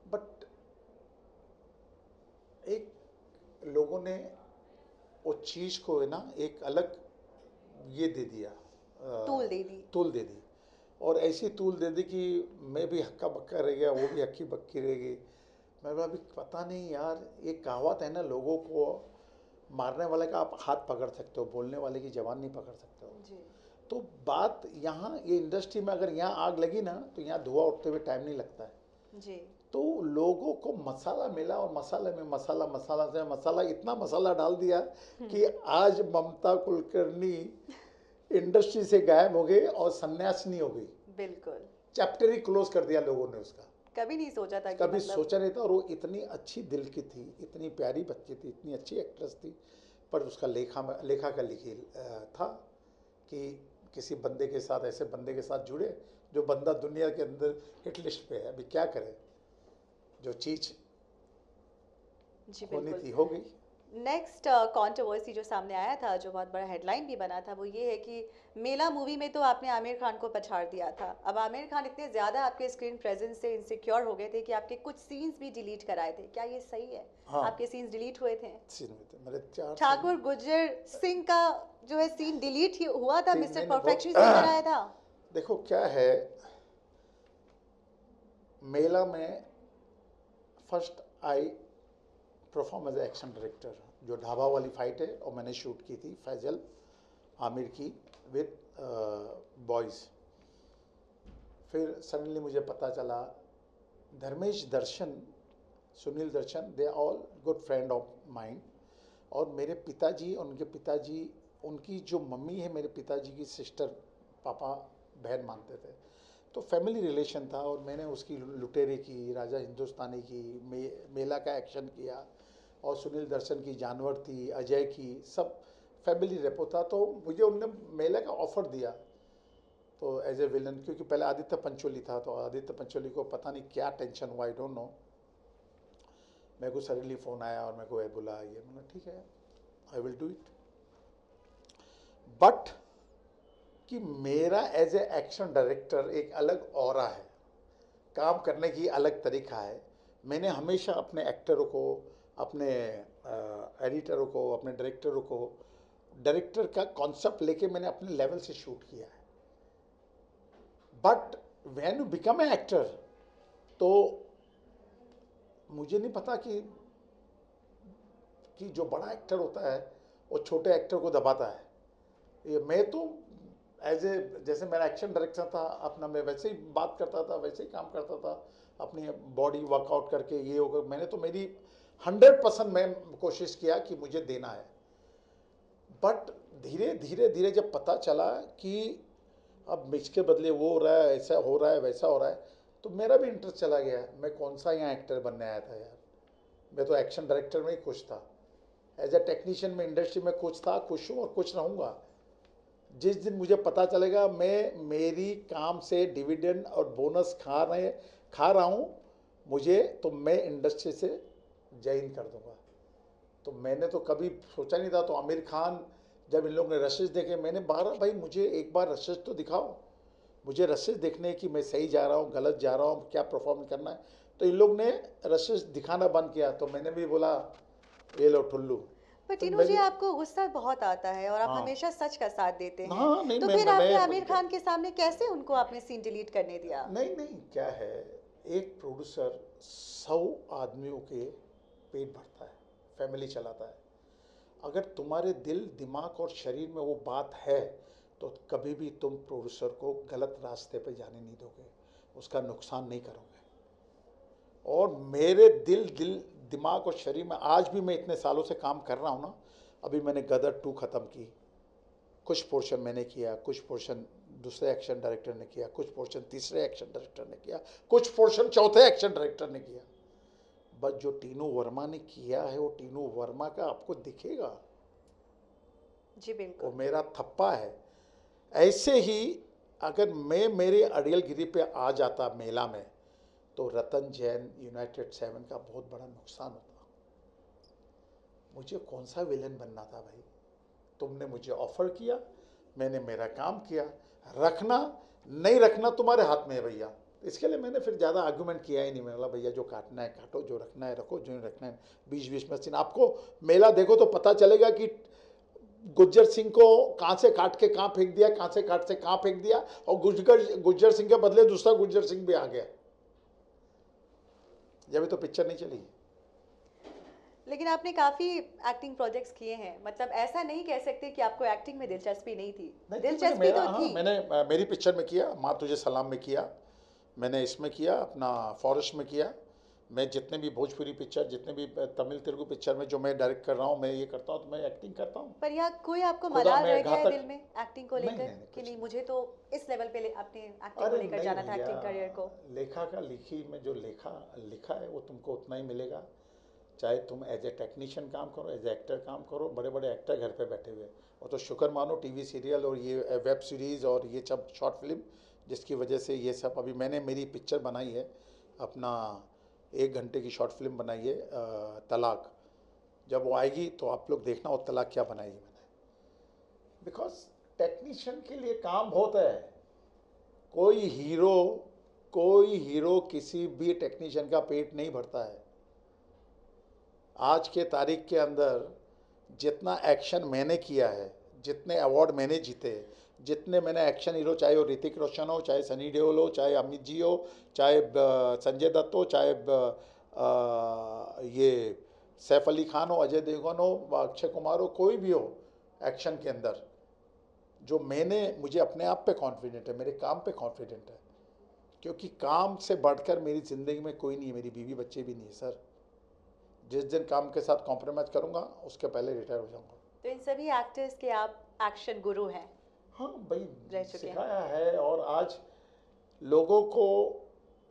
बट एक लोगों ने वो चीज़ को है ना एक अलग ये दे दिया, तूल दे दी और ऐसी तूल दे दी कि मैं भी हक्का बक्का रह गया, वो भी हक्की बक्की रह गई। मैं अभी पता नहीं यार, एक कहावत है ना, लोगों को मारने वाले का आप हाथ पकड़ सकते हो, बोलने वाले की जबान नहीं पकड़ सकते हो जी। तो बात यहाँ ये इंडस्ट्री में अगर यहाँ आग लगी ना तो यहाँ धुआं उठते हुए टाइम नहीं लगता है जी। तो लोगों को मसाला मिला और मसाले में मसाला इतना मसाला डाल दिया कि आज ममता कुलकर्णी इंडस्ट्री से गायब हो गई और सन्यासिनी हो गई। बिल्कुल, चैप्टर ही क्लोज कर दिया लोगों ने उसका। कभी नहीं सोचा था कि कभी सोचा नहीं था। और वो इतनी अच्छी दिल की थी, इतनी प्यारी बच्ची थी, इतनी अच्छी एक्ट्रेस थी, पर उसका लेखा का लिखी था कि किसी बंदे के साथ, ऐसे बंदे के साथ जुड़े जो बंदा दुनिया के अंदर हिट लिस्ट पे है। अभी क्या करे, जो चीज़ होनी थी हो गई। नेक्स्ट कंट्रोवर्सी जो सामने आया था, जो बहुत बड़ा हेडलाइन भी बना था, वो ये है कि मेला मूवी में तो आपने आमिर खान को पछाड़ दिया था। अब आमिर खान इतने ज़्यादा आपके स्क्रीन प्रेजेंस से इनसिक्योर हो गए थे कि आपके कुछ सीन्स भी डिलीट कराए थे। क्या ये सही है? हाँ, आपके सीन्स डिलीट हुए थे? सीन में थे मेरे 4 ठाकुर गुर्जर सिंह का जो है सीन डिलीट हुआ था, मिस्टर मैंने परफेक्शनिस्ट नजर आया था। देखो क्या है, मेला में first I perform as action director. जो ढाबा वाली फाइट है और मैंने शूट की थी फैजल आमिर की विद बॉयज़। फिर सडनली मुझे पता चला Dharmesh Darshan, Suneel Darshan, they all good friend of mind. और मेरे पिताजी और उनके पिताजी, उनकी जो मम्मी है मेरे पिताजी की सिस्टर, पापा बहन मानते थे। तो फैमिली रिलेशन था। और मैंने उसकी लुटेरे की, राजा हिंदुस्तानी की, मेला का एक्शन किया, और सुनील दर्शन की जानवर थी, अजय की, सब फैमिली रेपो था। तो मुझे उनने मेला का ऑफ़र दिया तो एज ए विलन, क्योंकि पहले आदित्य पंचोली था, तो आदित्य पंचोली को पता नहीं क्या टेंशन हुआ, आई डोंट नो, मेरे को सडनली फ़ोन आया और मेरे को बोला ये, मैंने ठीक है I will do it. But कि मेरा एज ए एक्शन डायरेक्टर एक अलग ऑरा है, काम करने की अलग तरीका है। मैंने हमेशा अपने एक्टरों को, अपने एडिटरों को, अपने डायरेक्टरों को, डायरेक्टर का कॉन्सेप्ट लेके मैंने अपने लेवल से शूट किया है। But when you become a actor, तो मुझे नहीं पता कि जो बड़ा एक्टर होता है वो छोटे एक्टर को दबाता है। ये मैं तो एज ए, जैसे मेरा एक्शन डायरेक्टर था अपना, मैं वैसे ही बात करता था, वैसे ही काम करता था, अपनी बॉडी वर्कआउट करके ये होगा। मैंने तो मेरी 100% मैं कोशिश किया कि मुझे देना है। बट धीरे धीरे धीरे जब पता चला कि अब इसके बदले वो हो रहा है, ऐसा हो रहा है, वैसा हो रहा है, तो मेरा भी इंटरेस्ट चला गया। मैं कौन सा यहाँ एक्टर बनने आया था यार, मैं तो एक्शन डायरेक्टर में ही खुश था। एज ए टेक्नीशियन में इंडस्ट्री में खुश था, खुश हूँ और खुश रहूँगा। जिस दिन मुझे पता चलेगा मैं मेरी काम से डिविडेंड और बोनस खा रहा हूँ मुझे, तो मैं इंडस्ट्री से जय हिंद कर दूँगा। तो मैंने तो कभी सोचा नहीं था। तो आमिर खान जब इन लोगों ने रशेज देखे, मैंने बारह, भाई मुझे एक बार रशेज तो दिखाओ, मुझे रशेज देखने कि मैं सही जा रहा हूँ, गलत जा रहा हूँ, क्या परफॉर्म करना है। तो इन लोग ने रशेज दिखाना बंद किया। तो मैंने भी बोला ये लो ठुल्लू। पर तो टीनू मैं जी, भी, आपको गुस्सा बहुत आता है और आप हाँ हमेशा सच का साथ देते हैं, हाँ, नहीं तो फिर आपने आमिर मैं खान के सामने कैसे उनको आपने सीन डिलीट करने दिया? नहीं नहीं, क्या है, एक प्रोड्यूसर 100 आदमियों के पेट भरता है, फैमिली चलाता है। अगर तुम्हारे दिल, दिमाग और शरीर में वो बात है, तो कभी भी तुम प्रोड्यूसर को गलत रास्ते पे जाने नहीं दोगे, उसका नुकसान नहीं करोगे। और मेरे दिमाग और शरीर में आज भी, मैं इतने सालों से काम कर रहा हूँ ना, अभी मैंने गदर 2 ख़त्म की, कुछ पोर्शन मैंने किया, कुछ पोर्शन दूसरे एक्शन डायरेक्टर ने किया, कुछ पोर्शन तीसरे एक्शन डायरेक्टर ने किया, कुछ पोर्शन चौथे एक्शन डायरेक्टर ने किया। बस जो टीनू वर्मा ने किया है वो टीनू वर्मा का आपको दिखेगा, जी वो बिल्कुल। मेरा थप्पा है। ऐसे ही अगर मैं मेरे अड़ियलगिरी पे आ जाता मेला में, तो रतन जैन यूनाइटेड 7 का बहुत बड़ा नुकसान होता। मुझे कौन सा विलन बनना था भाई? तुमने मुझे ऑफर किया, मैंने मेरा काम किया, रखना नहीं रखना तुम्हारे हाथ में है भैया। इसके लिए मैंने फिर ज़्यादा आर्गूमेंट किया ही नहीं। मैंने बोला भैया जो काटना है काटो, जो रखना है रखो, जो नहीं रखना है बीच बीच में सीन। आपको मेला देखो तो पता चलेगा कि गुज्जर सिंह को कहाँ से काट के कहाँ फेंक दिया, कहाँ से काट से कहाँ फेंक दिया, और गुज्जर सिंह के बदले दूसरा गुज्जर सिंह भी आ गया। जब तो पिक्चर नहीं चली। लेकिन आपने काफी एक्टिंग प्रोजेक्ट्स किए हैं, मतलब ऐसा नहीं कह सकते कि आपको एक्टिंग में दिलचस्पी नहीं थी। नहीं थी, दिलचस्पी तो हाँ, थी। मैंने मेरी पिक्चर में किया, माँ तुझे सलाम में किया, मैंने इसमें किया, अपना फॉरेस्ट में किया। मैं जितने भी भोजपुरी पिक्चर, जितने भी तमिल तेलुगु पिक्चर में जो मैं डायरेक्ट कर रहा हूँ, मैं ये करता हूँ, तो मैं एक्टिंग करता हूँ। पर यहाँ कोई आपको खुदा मलाल मैं रह गया है घातक, दिल में एक्टिंग को नहीं लेकर नहीं नहीं, कि कुछ नहीं, नहीं। मुझे तो इस लेवल पे अपने एक्टिंग को अरे लेकर नहीं जाना था, भैया, एक्टिंग करियर को? लेखा का लिखी में जो लिखा है वो तुमको उतना ही मिलेगा। चाहे तुम एज ए टेक्नीशियन काम करो, एज ए एक्टर काम करो। बड़े बड़े एक्टर घर पे बैठे हुए, और तो शुक्र मानो टीवी सीरियल और ये वेब सीरीज़ और ये सब शॉर्ट फिल्म, जिसकी वजह से ये सब। अभी मैंने मेरी पिक्चर बनाई है अपना, 1 घंटे की शॉर्ट फिल्म बनाई है, तलाक। जब वो आएगी तो आप लोग देखना वो तलाक क्या बनाई है मैंने। बिकॉज टेक्नीशियन के लिए काम बहुत है। कोई हीरो किसी भी टेक्नीशियन का पेट नहीं भरता है। आज के तारीख के अंदर जितना एक्शन मैंने किया है, जितने अवार्ड मैंने जीते, जितने मैंने एक्शन हीरो, चाहे वो ऋतिक रोशन हो, चाहे सनी देओल हो, चाहे अमित जी हो, चाहे संजय दत्त हो, चाहे ये सैफ अली खान हो, अजय देवगन हो, अक्षय कुमार हो, कोई भी हो एक्शन के अंदर, जो मुझे अपने आप पे कॉन्फिडेंट है, मेरे काम पे कॉन्फिडेंट है। क्योंकि काम से बढ़कर मेरी ज़िंदगी में कोई नहीं है, मेरी बीवी बच्चे भी नहीं है सर। जिस दिन काम के साथ कॉम्प्रोमाइज़ करूँगा उसके पहले रिटायर हो जाऊँगा। तो इन सभी एक्टर्स के आप एक्शन गुरु हैं। हाँ रह भाई, चुके हैं। सिखाया है। और आज लोगों को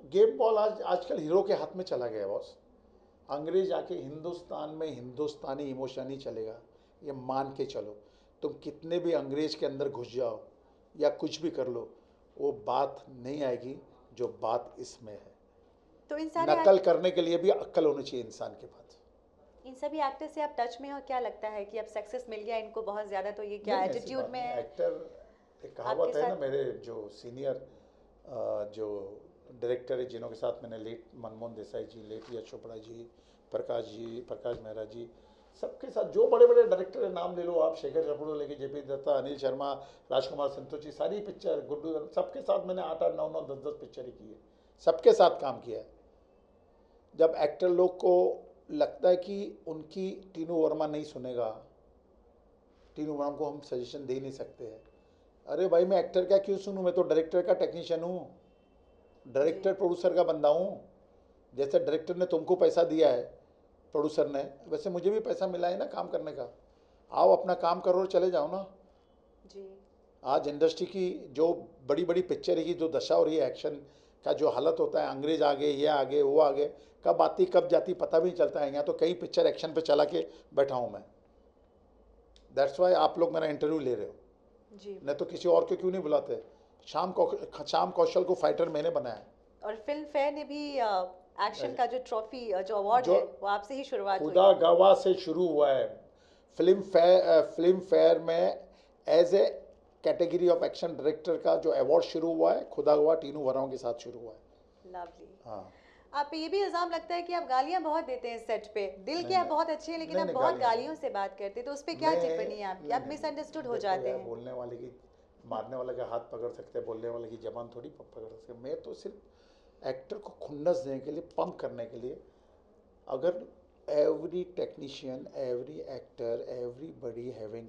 गेम बॉल आजकल हीरो के हाथ में चला गया बॉस। अंग्रेज आके हिंदुस्तान में हिंदुस्तानी इमोशन ही चलेगा, ये मान के चलो। तुम कितने भी अंग्रेज के अंदर घुस जाओ या कुछ भी कर लो, वो बात नहीं आएगी जो बात इसमें है। तो इन सारे नकल करने के लिए भी अक्ल होनी चाहिए इंसान के पास। इन सभी एक्टर से आप टच में हो, क्या लगता है कि अब सक्सेस मिल गया इनको बहुत ज्यादा, तो ये क्या नहीं, ऐसी एटीट्यूड बात में नहीं। है? एक्टर एक कहावत आपके है ना, साथ- मेरे जो सीनियर जो डायरेक्टर है जिन्हों के साथ मैंने लेट मनमोहन देसाई जी, लेट यश चोपड़ा जी, प्रकाश मेहरा जी, सबके साथ जो बड़े बड़े डायरेक्टर है नाम ले लो आप, शेखर कपूर लेके जेपी दत्ता, अनिल शर्मा, राजकुमार संतोषी, सारी पिक्चर, गुड्डू, सबके साथ मैंने 8-8, 9-9, 10-10 पिक्चर ही की है, सबके साथ काम किया है। जब एक्टर लोग को लगता है कि उनकी टीनू वर्मा नहीं सुनेगा, टीनू वर्मा को हम सजेशन दे नहीं सकते हैं, अरे भाई मैं एक्टर का क्यों सुनूं, मैं तो डायरेक्टर का टेक्नीशियन हूँ, डायरेक्टर प्रोड्यूसर का बंदा हूँ। जैसे डायरेक्टर ने तुमको पैसा दिया है, प्रोड्यूसर ने, वैसे मुझे भी पैसा मिला है ना काम करने का। आओ अपना काम करो और चले जाओ ना। जी। आज इंडस्ट्री की जो बड़ी बड़ी पिक्चर की जो दशा हो रही है, एक्शन का जो हालत होता है, अंग्रेज आ गए, ये आ गए, वो आ गए, कब आती कब जाती पता भी नहीं चलता है। यहाँ तो कई पिक्चर एक्शन पे चला के बैठा हूँ मैं। दैट्स वाई आप लोग मेरा इंटरव्यू ले रहे हो। जी। नहीं तो किसी और को क्यों नहीं बुलाते। श्याम कौशल को फाइटर मैंने बनाया। और फिल्म फेयर ने भी एक्शन का जो ट्रॉफी, जो अवार्ड जो है, वो आपसे ही शुरुआत हुई। खुदा गवाह से शुरू हुआ है। फिल्म फेयर में as a category of action director का जो अवार्ड शुरू हुआ है, खुदा गवाह टीनू वर्मा के साथ शुरू हुआ है। लवली। हाँ, आप पे ये भी इल्जाम लगता है कि आप गालियां बहुत देते हैं सेट पे। दिल नहीं, के आप नहीं, बहुत अच्छे हैं, लेकिन नहीं, आप नहीं, बहुत गालियां गालियों से बात करते हैं, तो उस पर क्या टिप्पणी है आपकी? आप मिसअंडरस्टूड हो जाते हैं। बोलने वाले की, मारने वाले का हाथ पकड़ सकते हैं, बोलने वाले की जबान थोड़ी पकड़ सकते हैं। मैं तो सिर्फ एक्टर को खुन्नस देने के लिए, पंप करने के लिए, अगर every technician, every actor, everybody having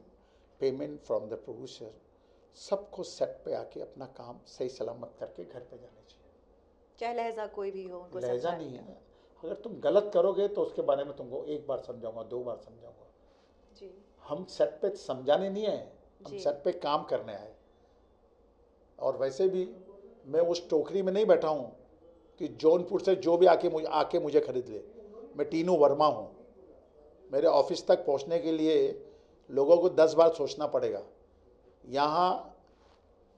payment from the producer, सबको सेट पे आके अपना काम सही सलामत करके घर पे जाना चाहिए। चाहे लहजा कोई भी हो, उनको लहजा समझाएं। नहीं है। अगर तुम गलत करोगे तो उसके बारे में तुमको एक बार समझाऊंगा, 2 बार समझाऊंगा। जी। हम सेट पे समझाने नहीं आए, हम जी। सेट पे काम करने आए। और वैसे भी मैं उस टोकरी में नहीं बैठा हूँ कि जौनपुर से जो भी आके मुझे खरीद ले। मैं टीनू वर्मा हूँ। मेरे ऑफिस तक पहुँचने के लिए लोगों को 10 बार सोचना पड़ेगा। यहाँ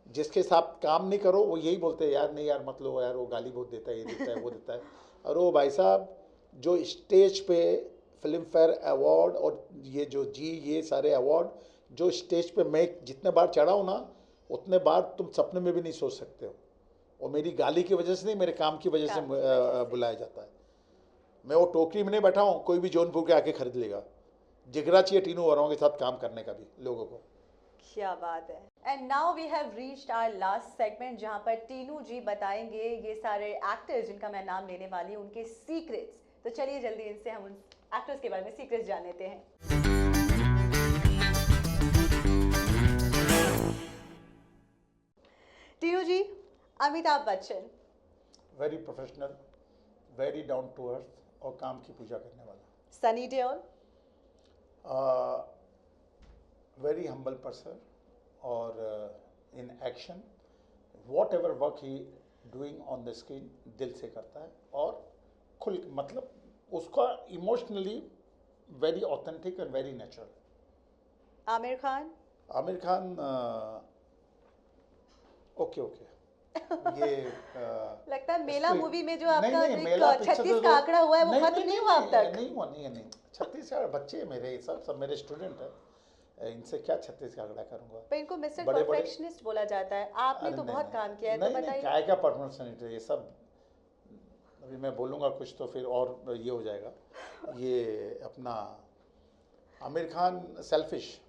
जिसके साथ काम नहीं करो वो यही बोलते हैं, यार नहीं यार मत लो यार, वो गाली बहुत देता है, ये देता है, वो देता है। और वो भाई साहब जो स्टेज पे फिल्म फेयर अवार्ड और ये सारे अवार्ड जो स्टेज पे मैं जितने बार चढ़ा हूँ ना, उतने बार तुम सपने में भी नहीं सोच सकते हो। और मेरी गाली की वजह से नहीं, मेरे काम की वजह से बुलाया जाता है। मैं वो टोकरी में नहीं बैठा हूँ, कोई भी जौनपुर के आके खरीद लेगा। जिगरा चाहिए टीनू वर्मा के साथ काम करने का भी लोगों को। क्या बात है। And now we have reached our last segment, जहां पर टीनू जी बताएंगे ये सारे एक्टर्स जिनका मैं नाम लेने वाली हूँ, उनके सीक्रेट्स। तो चलिए जल्दी इनसे हम उन एक्टर्स के बारे में सीक्रेट्स जान लेते हैं। Tinu ji, Amitabh Bachchan. Very professional, very down to earth और काम की पूजा करने वाला। Sunny Deol. Very humble person और in action whatever work he doing on the screen दिल से करता है और खुल, मतलब उसका emotionally very authentic and very natural. Aamir Khan. Aamir Khan okay ये लगता है मेला मूवी में जो नहीं, आपका नहीं, जो मेला एक पिक्चर 36 तो- का आंकड़ा हुआ है, वो नहीं, खत्म नहीं हुआ अब तक। नहीं हुआ, नहीं 36 का बच्चे मेरे सब मेरे स्टूडेंट हैं, इनसे क्या 36 का आंकड़ा करूंगा। पर इनको मिस्टर बड़े- बड़े- परफेक्शनिस्ट बोला जाता है। आपने अरे तो नहीं, बहुत नहीं, काम किया है, तो नहीं, बताइए। काय का परफॉर्मेंस ये सब अभी मैं बोलूँगा कुछ तो फिर और ये हो जाएगा। ये अपना आमिर खान सेल्फिश,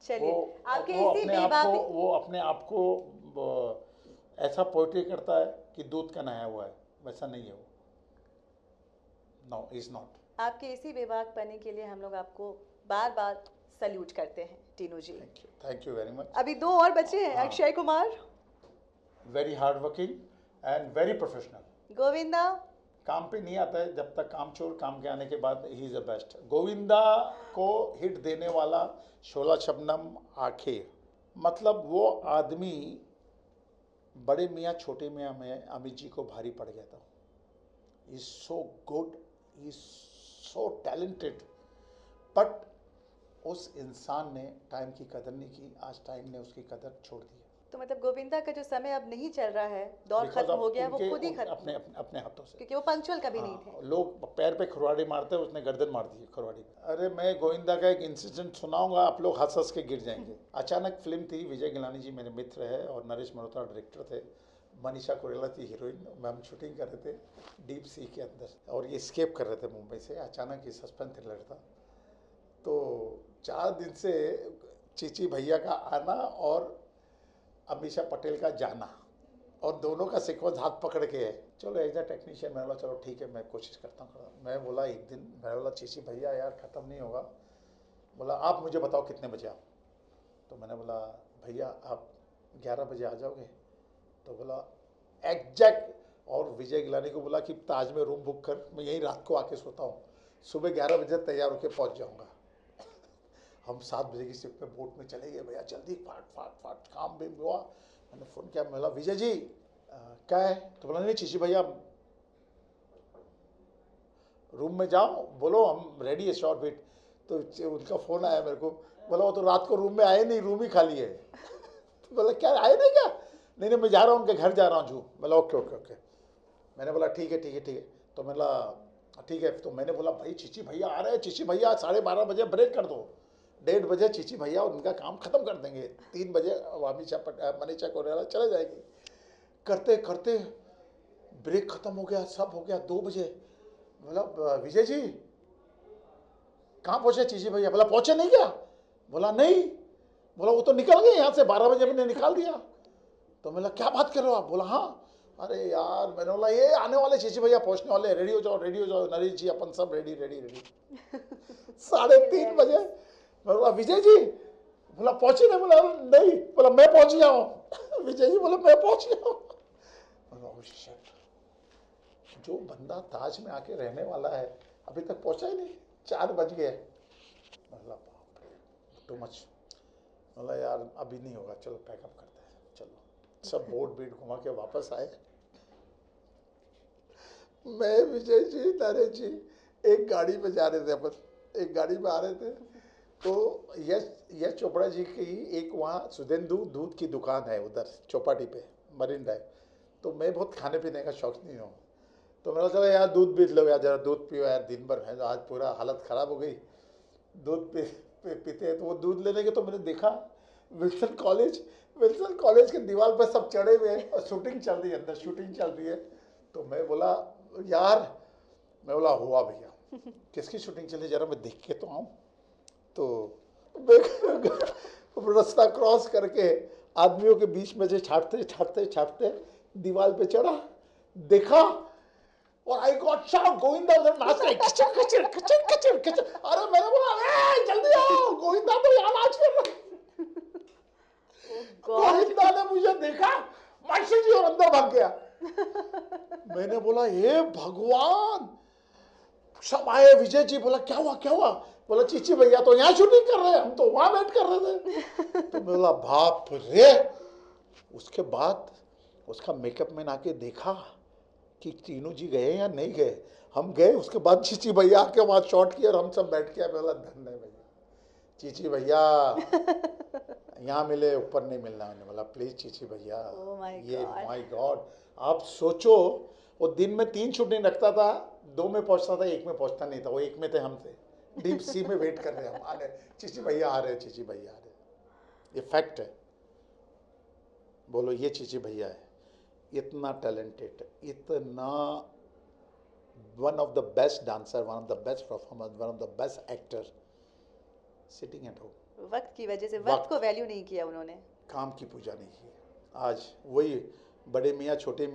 चलिए, आपके वो इसी अपने आप बेबाक को वो अपने आप को ऐसा पोइट्री करता है कि दूध का नहाया हुआ है, वैसा नहीं है वो। No is not. आपके इसी बेबाक पने के लिए हम लोग आपको बार बार सल्यूट करते हैं Tinu ji. Thank you very much. अभी 2 और बचे हैं, हाँ। Akshay Kumar. Very hard working and very professional. Govinda. काम पे नहीं आता है जब तक काम चोर, काम के आने के बाद he is the best. Govinda को हिट देने वाला शोला शबनम आखिर, मतलब वो आदमी बड़े मियाँ छोटे मियाँ में अमित जी को भारी पड़ गया था। Is so good, is so talented, but उस इंसान ने टाइम की कदर नहीं की। आज टाइम ने उसकी कदर छोड़ दी है। तो मतलब गोविंदा का जो समय अब नहीं चल रहा है, दौर Because खत्म of हो गया, वो उनके खुद ही खत्म, अपने अपने हाथों से, क्योंकि वो पंक्चुअल कभी नहीं थे। लोग पैर पे खुरवाड़ी मारते हैं, उसने गर्दन मार दी खुरवाड़ी पे। अरे मैं गोविंदा का एक इंसिडेंट सुनाऊंगा, आप लोग हंस हंस के गिर जाएंगे। अचानक फिल्म थी, विजय गिलानी जी मेरे मित्र है और नरेश मल्होत्रा डायरेक्टर थे, मनीषा कोइराला थी हीरोइन। हम शूटिंग कर रहे थे डीप सी के अंदर और ये स्केप कर रहे थे मुंबई से। अचानक ये सस्पेंस थ्रिलर था, तो 4 दिन से चीची भैया का आना और अमीषा पटेल का जाना, और दोनों का सीक्वेंस हाथ पकड़ के है। चलो एज ए टेक्नीशियन मैं बोला चलो ठीक है, मैं कोशिश करता हूँ। मैं बोला एक दिन, मैं बोला चीची भैया यार ख़त्म नहीं होगा। बोला आप मुझे बताओ कितने बजे आओ। तो मैंने बोला भैया आप 11 बजे आ जाओगे। तो बोला एग्जैक्ट, और विजय गिलानी को बोला कि ताज में रूम बुक कर, मैं यहीं रात को आके सोता हूँ, सुबह 11 बजे तैयार होकर पहुँच जाऊँगा। हम 7 बजे की शिफ्ट में बोट में चले गए, भैया जल्दी फाट फाट फाट काम भी हुआ। मैंने फ़ोन किया, बोला विजय जी क्या है। तो बोला नहीं चीची भैया रूम में जाओ, बोलो हम रेडी है शॉर्ट वेट। तो उनका फ़ोन आया मेरे को, बोला वो तो रात को रूम में आए नहीं, रूम ही खाली है। तो बोला क्या आए नहीं क्या। नहीं नहीं मैं जा रहा हूँ उनके घर जा रहा हूँ। बोला ओके ओके ओके। मैंने बोला ठीक है ठीक है ठीक है। तो मैं बोला ठीक है। तो मैंने बोला भाई चीची भैया आ रहे हैं, चीची भैया 12:30 बजे ब्रेक कर दो। 1:30 बजे चीची भैया उनका काम ख़त्म कर देंगे, 3 बजे मनीषा कोइराला चले जाएगी। करते करते ब्रेक ख़त्म हो गया, सब हो गया। 2 बजे बोला विजय जी कहाँ पहुँचे चीची भैया। बोला पहुँचे नहीं क्या। बोला नहीं। बोला वो तो निकल गए यहाँ से, 12 बजे मैंने निकाल दिया। तो मैंने क्या बात कर रहे हो आप। बोला हाँ। अरे यार मैंने बोला ये आने वाले चीची भैया पहुँचने वाले, रेडी हो जाओ रेडी हो जाओ। नरेश जी अपन सब रेडी रेडी रेडी। 3:30 बजे मैं बोला विजय जी। बोला पहुँचे नहीं। बोला नहीं। बोला मैं पहुँच गया हूँ। विजय जी बोला मैं पहुँच गया हूँ। जो बंदा ताज में आके रहने वाला है अभी तक पहुँचा ही नहीं, 4 बज गए। मतलब टू मच। बोला यार अभी नहीं होगा, चलो पैकअप करते हैं। चलो सब बोट बीट घुमा के वापस आए। मैं विजय जी नरेश जी एक गाड़ी में जा रहे थे, अपन एक गाड़ी में आ रहे थे। तो यश चोपड़ा जी की एक वहाँ सुधेंदु दूध की दुकान है उधर चौपाटी पे मरीन ड्राइव। तो मैं बहुत खाने पीने का शौकीन हूँ, तो मैंने चला यार दूध पी लो यार, जरा दूध पियो यार, दिन भर है आज पूरा हालत ख़राब हो गई। दूध पीते हैं। तो वो दूध लेने के, तो मैंने देखा विल्सन कॉलेज के दीवार पर सब चढ़े हुए हैं और शूटिंग चल रही है, अंदर शूटिंग चल रही है। तो मैं बोला यार, मैं बोला हुआ भैया किसकी शूटिंग चल रही है, जरा मैं देख के तो आऊँ। तो रास्ता क्रॉस करके आदमियों के बीच में से छाटते छाटते छाटते दीवार पे चढ़ा, देखा और आई गॉट शाउट, गोविंदा उधर नाच रहे खचर खचर खचर खचर खचर। अरे मैंने बोला ए जल्दी आओ, गोविंदा तो यहाँ नाच कर रहा है। गोविंदा ने मुझे देखा माशी जी और अंदर भाग गया। मैंने बोला हे भगवान। सब आए, विजय जी बोला क्या हुआ क्या हुआ। बोला चीची भैया तो यहाँ शूटिंग कर रहे हैं, हम तो वहां वेट कर रहे थे। तो बोला बाप रे। उसके बाद उसका मेकअप मैन आके देखा कि तीनों जी गए या नहीं गए। हम गए, उसके बाद चीची भैया आके वहाँ शॉट किया और हम सब बैठ के बोला धन्य भैया, चीची भैया यहाँ मिले ऊपर नहीं मिलना। मैंने बोला प्लीज चीची भैया। ये माय गॉड, आप सोचो वो दिन में 3 शूटिंग रखता था, 2 में पहुंचता था, 1 में पहुंचता नहीं था। वो 1 में थे, हम थे डीप सी में वेट कर रहे हैं हम, आने चीची भैया आ रहे हैं, चीची भैया आ रहे हैं। ये फैक्ट है। बोलो ये चीची भैया है, इतना टैलेंटेड, इतना one of the best dancer, one of the best performer, one of the best actor, sitting at home. वक्त की वजह से वक्त को वैल्यू नहीं किया उन्होंने, काम की पूजा नहीं की। आज वही बड़े मियाँ छोटे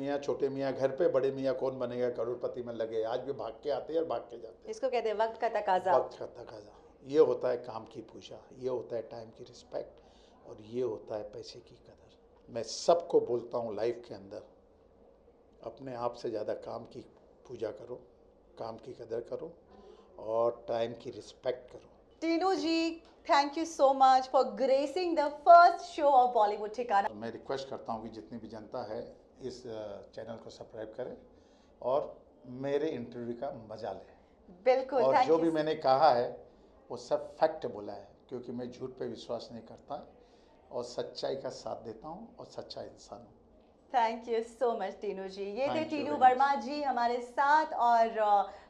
मियाँ घर पे, बड़े मियाँ कौन बनेगा करोड़पति में लगे, आज भी भाग के आते हैं और भाग के जाते हैं। इसको कहते हैं वक्त का तकाजा। वक्त का तकाजा, ये होता है काम की पूजा, ये होता है टाइम की रिस्पेक्ट, और ये होता है पैसे की कदर। मैं सबको बोलता हूँ लाइफ के अंदर, अपने आप से ज़्यादा काम की पूजा करो, काम की कदर करो और टाइम की रिस्पेक्ट करो। Tinu ji, thank you so much for gracing the first show of Bollywood Thikana. मैं रिक्वेस्ट करता हूँ कि जितनी भी जनता है इस चैनल को सब्सक्राइब करें और मेरे इंटरव्यू का मजा लें। बिल्कुल, और थैंक जो यू। भी मैंने कहा है वो सब फैक्ट बोला है, क्योंकि मैं झूठ पे विश्वास नहीं करता और सच्चाई का साथ देता हूँ और सच्चा इंसान हूँ। Thank you so much Tinu ji. ये थे Thank you Tinu very Verma much. जी हमारे साथ, और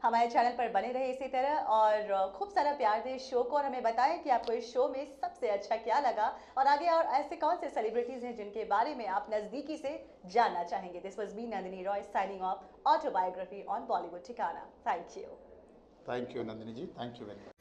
हमारे चैनल पर बने रहे इसी तरह, और खूब सारा प्यार दें इस शो को, और हमें बताएं कि आपको इस शो में सबसे अच्छा क्या लगा, और आगे और ऐसे कौन से सेलिब्रिटीज हैं जिनके बारे में आप नज़दीकी से जानना चाहेंगे। This was me Nandini Roy signing off autobiography on Bollywood Thikana. Thank you. Thank you Nandini ji, thank you very much.